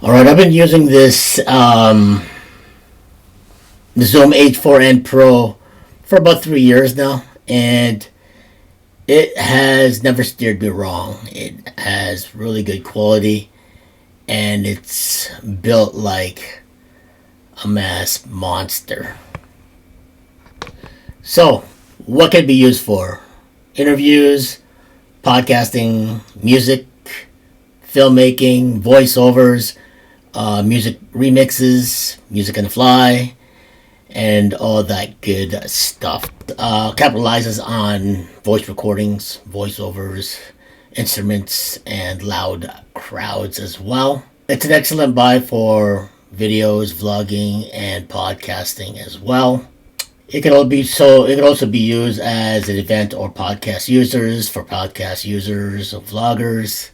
All right, I've been using this the Zoom H4n Pro for about 3 years now, and it has never steered me wrong. It has really good quality, and it's built like a mass monster. So, what can it be used for? Interviews, podcasting, music, filmmaking, voiceovers, music remixes, music on the fly, and all that good stuff. Capitalizes on voice recordings, voiceovers, instruments, and loud crowds as well. It's an excellent buy for videos, vlogging, and podcasting as well. It can also be used as an event or podcast users for podcast users or vloggers,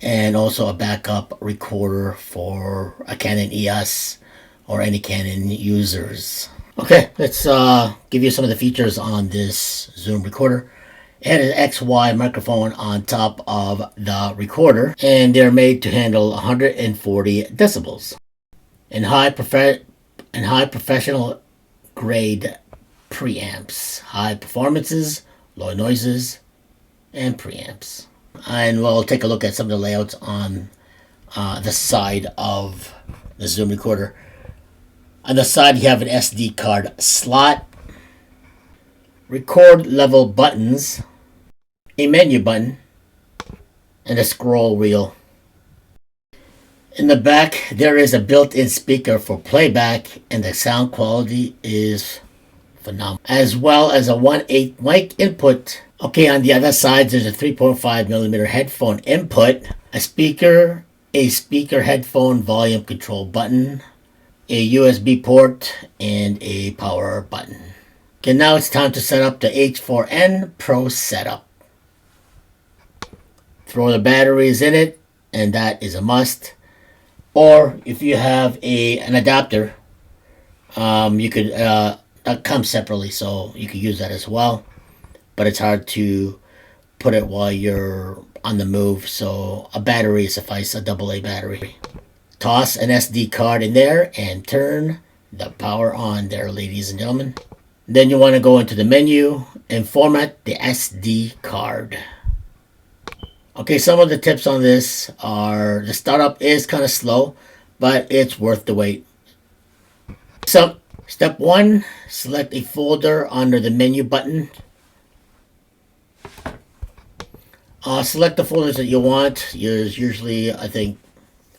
and also a backup recorder for a Canon EOS or any Canon users. Okay, let's give you some of the features on this Zoom recorder. It has an XY microphone on top of the recorder, and they're made to handle 140 decibels and high professional grade preamps, high performances, low noises, and preamps. And we'll take a look at some of the layouts on the side of the Zoom recorder. On the side, you have an SD card slot, record level buttons, a menu button, and a scroll wheel. In the back, there is a built-in speaker for playback, and the sound quality is phenomenal, as well as a 1/8 mic input. Okay, on the other side, there's a 3.5mm headphone input, a speaker headphone volume control button, a USB port, and a power button. Okay, now it's time to set up the H4n Pro setup. Throw the batteries in it, and that is a must. Or if you have an adapter, you could that comes separately, so you could use that as well. But it's hard to put it while you're on the move, so a battery suffice, a AA battery. Toss an SD card in there and turn the power on there, ladies and gentlemen. Then you want to go into the menu and format the SD card. Okay, some of the tips on this are the startup is kind of slow, but it's worth the wait. So, step 1, select a folder under the menu button. Select the folders that you want. There's usually, I think,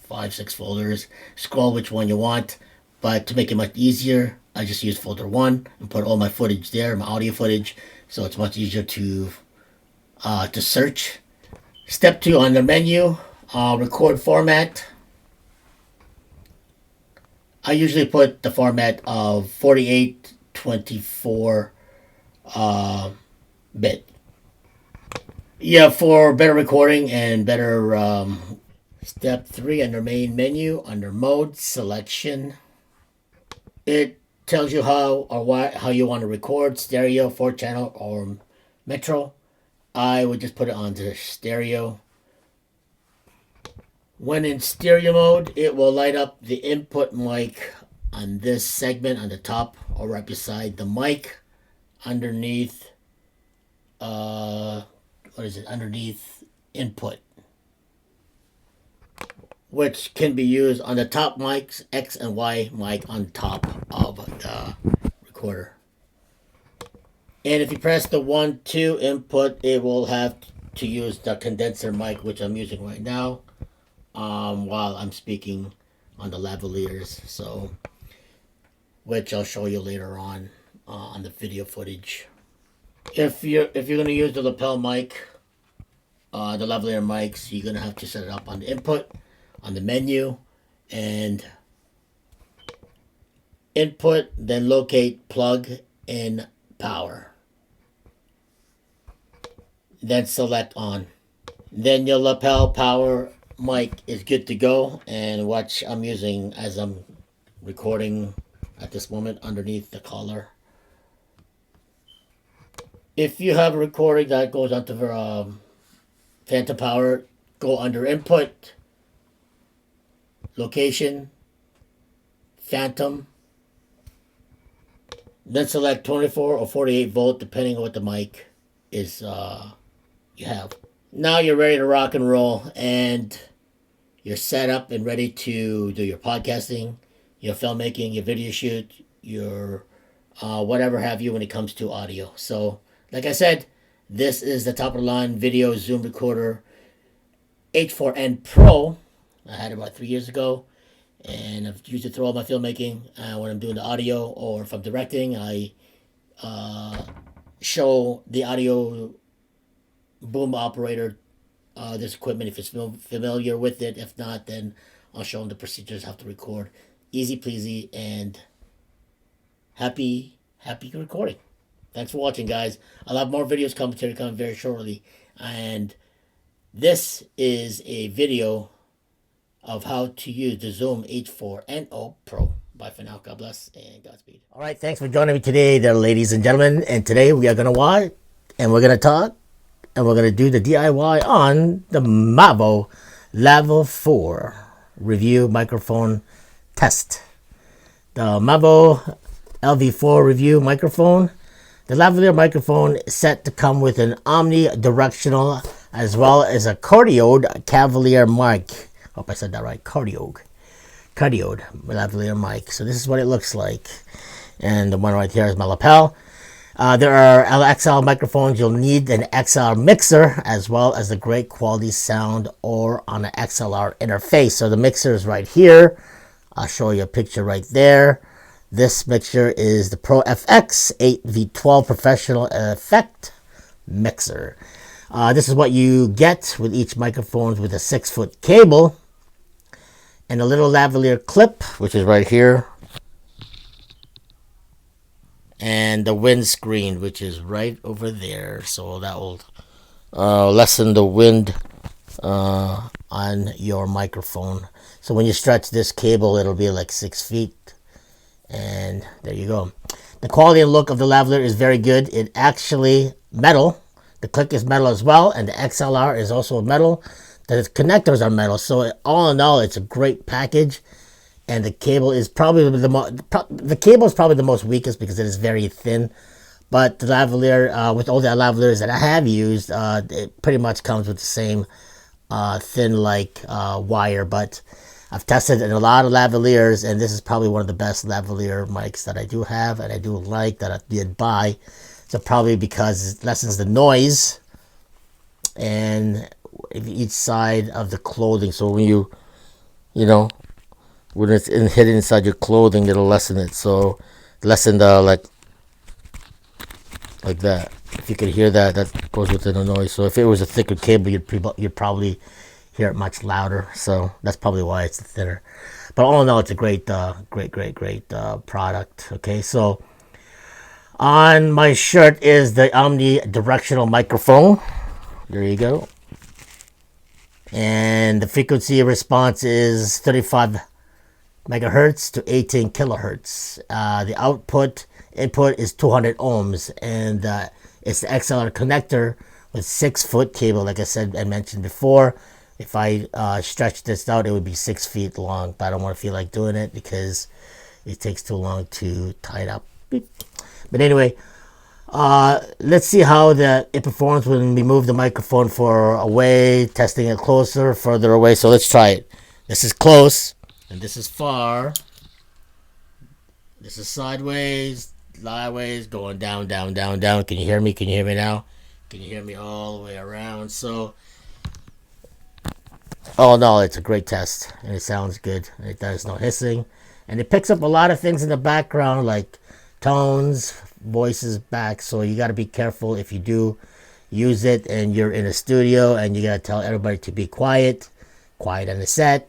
5-6 folders. Scroll which one you want, but to make it much easier, I just use folder 1 and put all my footage there, my audio footage, so it's much easier to search. Step 2 on the menu, record format. I usually put the format of 4824 bit. Yeah, for better recording and better. Step 3 under main menu, under mode selection. It tells you how you want to record, stereo, 4-channel, or metro. I would just put it onto stereo. When in stereo mode, it will light up the input mic on this segment on the top or right beside the mic underneath underneath input, which can be used on the top mics, X and Y mic on top of the recorder. And if you press the 1-2 input, it will have to use the condenser mic, which I'm using right now, while I'm speaking on the lavaliers, so which I'll show you later on the video footage. If you're going to use the lapel mic, the lavalier mics, you're going to have to set it up on the input, on the menu, and input, then locate plug in power. Then select on. Then your lapel power mic is good to go, and watch I'm using as I'm recording at this moment underneath the collar. If you have a recording that goes onto phantom power, go under input, location, phantom, then select 24 or 48 volt depending on what the mic is you have. Now you're ready to rock and roll, and you're set up and ready to do your podcasting, your filmmaking, your video shoot, your whatever have you when it comes to audio. So, like I said, this is the top of the line video Zoom recorder H4n Pro. I had it about 3 years ago, and I've used it through all my filmmaking. When I'm doing the audio or if I'm directing, I show the audio boom operator this equipment if it's familiar with it. If not, then I'll show them the procedures how to record. Easy peasy and happy recording. Thanks for watching, guys. I'll have more videos coming very shortly, and this is a video of how to use the Zoom H4n Pro. Bye for now. God bless and Godspeed. All right, thanks for joining me today, there, ladies and gentlemen. And today we are gonna watch, and we're gonna talk, and we're gonna do the DIY on the Movo LV4 review microphone test. The Movo LV4 review microphone. The lavalier microphone is set to come with an omnidirectional as well as a cardioid cavalier mic. Hope I said that right. Cardioid lavalier mic. So this is what it looks like. And the one right here is my lapel. There are XLR microphones. You'll need an XLR mixer as well as the great quality sound or on an XLR interface. So the mixer is right here. I'll show you a picture right there. This mixer is the Pro FX 8V12 Professional Effect Mixer. This is what you get with each microphone with a 6-foot cable and a little lavalier clip, which is right here, and the windscreen, which is right over there. So that will lessen the wind on your microphone. So when you stretch this cable, it'll be like 6 feet. And there you go. The quality and look of the lavalier is very good. It actually metal. The click is metal as well, and the XLR is also metal. The connectors are metal. So all in all, it's a great package. And the cable is probably the most weakest because it is very thin. But the lavalier, with all the lavaliers that I have used, it pretty much comes with the same thin like wire. But I've tested in a lot of lavaliers, and this is probably one of the best lavalier mics that I do have and I do like, that I did buy. So probably because it lessens the noise and each side of the clothing. So when you know, when it's hidden inside your clothing, it'll lessen it. So lessen the like that. If you could hear that, that goes within the noise. So if it was a thicker cable, you'd probably hear it much louder. So that's probably why it's thinner. But all in all, it's a great product. Okay, so on my shirt is the omnidirectional microphone. There you go. And the frequency response is 35 megahertz to 18 kilohertz. The input is 200 ohms, and it's the XLR connector with 6-foot cable. Like I mentioned before, if I stretch this out, it would be 6 feet long, but I don't want to feel like doing it because it takes too long to tie it up. Beep. But anyway, let's see how it performs when we move the microphone away, testing it closer, further away. So let's try it. This is close, and this is far. This is sideways, going down, down, down, down. Can you hear me? Can you hear me now? Can you hear me all the way around? So, oh no, it's a great test, and it sounds good. It does no hissing, and it picks up a lot of things in the background, like tones, voices back. So you got to be careful if you do use it and you're in a studio and you got to tell everybody to be quiet on the set.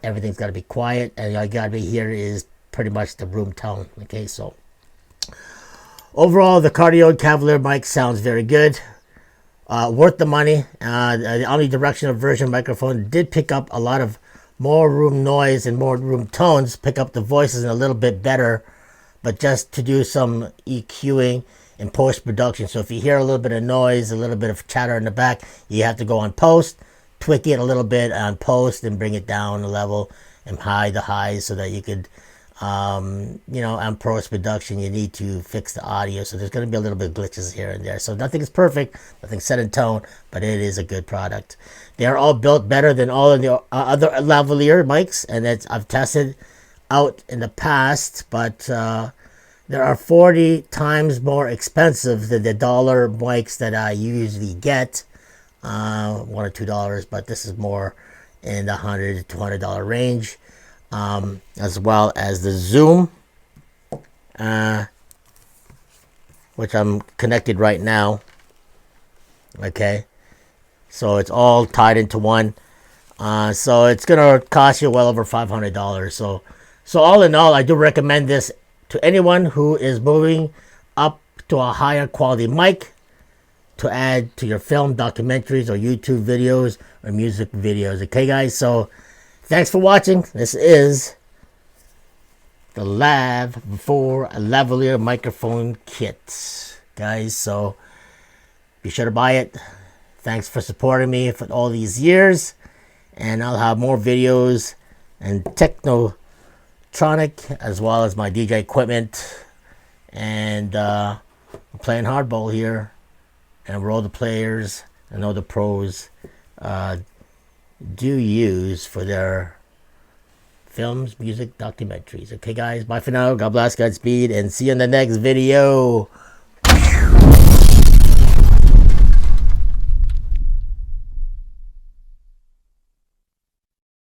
Everything's got to be quiet, and all you got to be here is pretty much the room tone. Okay, so overall, the cardioid cavalier mic sounds very good. Worth the money. The omnidirectional version microphone did pick up a lot of more room noise and more room tones, pick up the voices a little bit better, but just to do some EQing in post-production. So if you hear a little bit of noise, a little bit of chatter in the back, you have to go on post, tweak it a little bit on post and bring it down a level and hide the highs so that you could, you know, on post production you need to fix the audio, so there's going to be a little bit of glitches here and there. So nothing is perfect, nothing set in tone, but it is a good product. They are all built better than all of the other lavalier mics, and that's I've tested out in the past, but there are 40 times more expensive than the dollar mics that I usually get, $1 or $2, but this is more in the $100 to $200 range, as well as the Zoom, which I'm connected right now. Okay, so it's all tied into one. So it's gonna cost you well over $500. So all in all, I do recommend this to anyone who is moving up to a higher quality mic to add to your film documentaries or YouTube videos or music videos. Okay, guys, so thanks for watching. This is the LV4 lavalier microphone kit, guys, so be sure to buy it. Thanks for supporting me for all these years, and I'll have more videos and technotronic as well as my DJ equipment, and I'm playing hardball here, and we're all the players and all the pros do use for their films, music, documentaries. Okay, guys, bye for now. God bless, Godspeed, and see you in the next video.